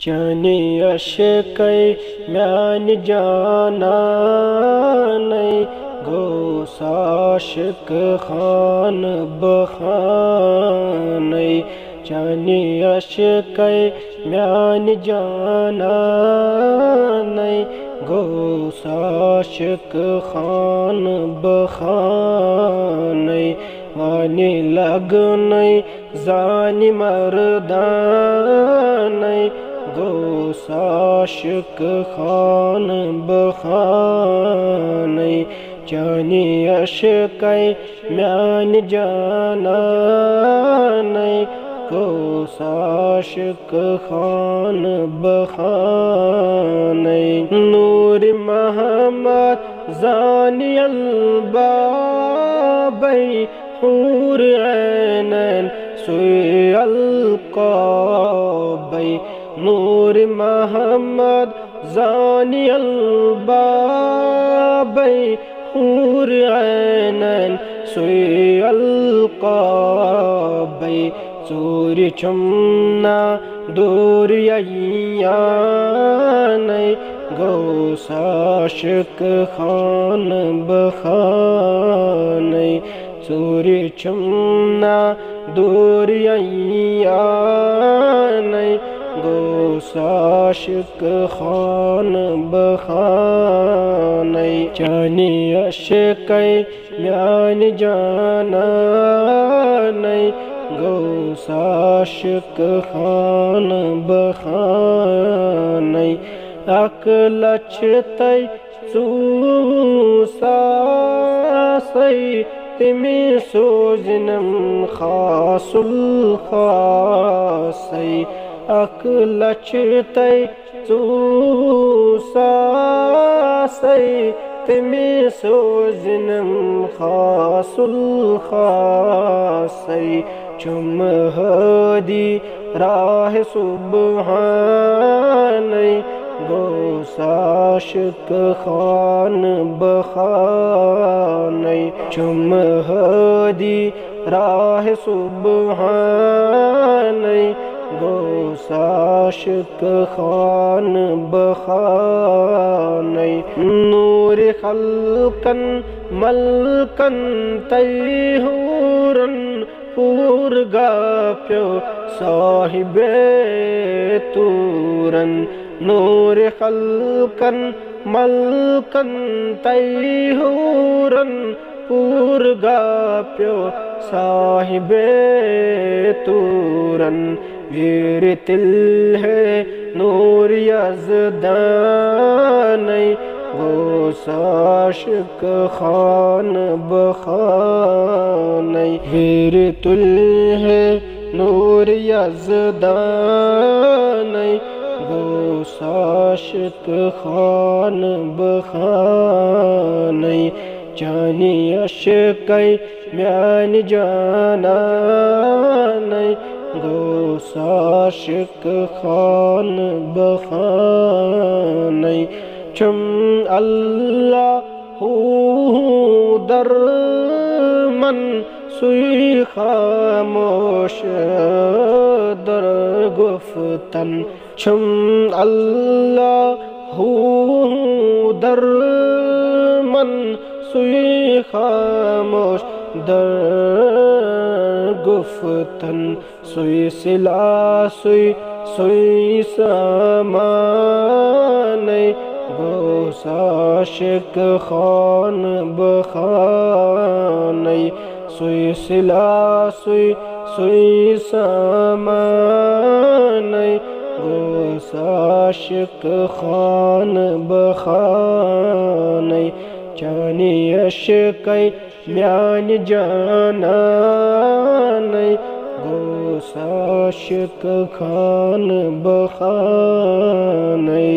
चने अशकै म्यान जानानै गोस आशिक खान बखानै चने अशकै म्यान जानानै गोस आशिक खान बखानै वानी लगनै जानी मर्दानै गोस आशिक खान बखानै चने अशकै म्यान जानानै गोस आशिक खान बखानै नूर मोहम्मद जानी अलबाबै हूर ऐनन सुई अलक़ाबै नूर मोहम्मद जानी अलबाबै हूर ऐनन सुई अलक़ाबै चोरी चुमना दूर यय्यानै गोस आशिक खान बखानै चोरी चुमना दूर यय्यानै गोस आशिक खान बखानै चने अशकै म्यान जानानै गोस आशिक खान बखानै अकलचतै सूसासै तिमी सोजनम खासुल खासै अकलचतै सूसासै तिमी सोजनम खासुल खासै चुम हदी राह सुबहानै गोस आशिक खान बखानै चुम हदी राह सुबहानै गोस आशिक खान बखानै नूर खल्कन मल्कन तैहूरन पूर गाप्यो साहिबे तूरन नूर खल्कन मल्कन तैहूरन पूर गाप्यो साहिबे तूरन वीर तिल है नूर यज़दानै गोस आशिक खान बखानै वीर तुल है नूर यज़दानै गोस आशिक खान बखानै चने अशकै म्यान जानानै गोस आशिक खान बखानै चुम अल्लाहु दरमन सुई खामोश दर गुफ्तन चुम अल्लाहु दरमन सुई खामोश दर गुफ्तन सुई सिला सुई समानै गोस आशिक खान बखानै सुई सिला सुई समानै गोस आशिक खान बखानै चने अशकै म्यान जानानै गोस आशिक खान बखानै।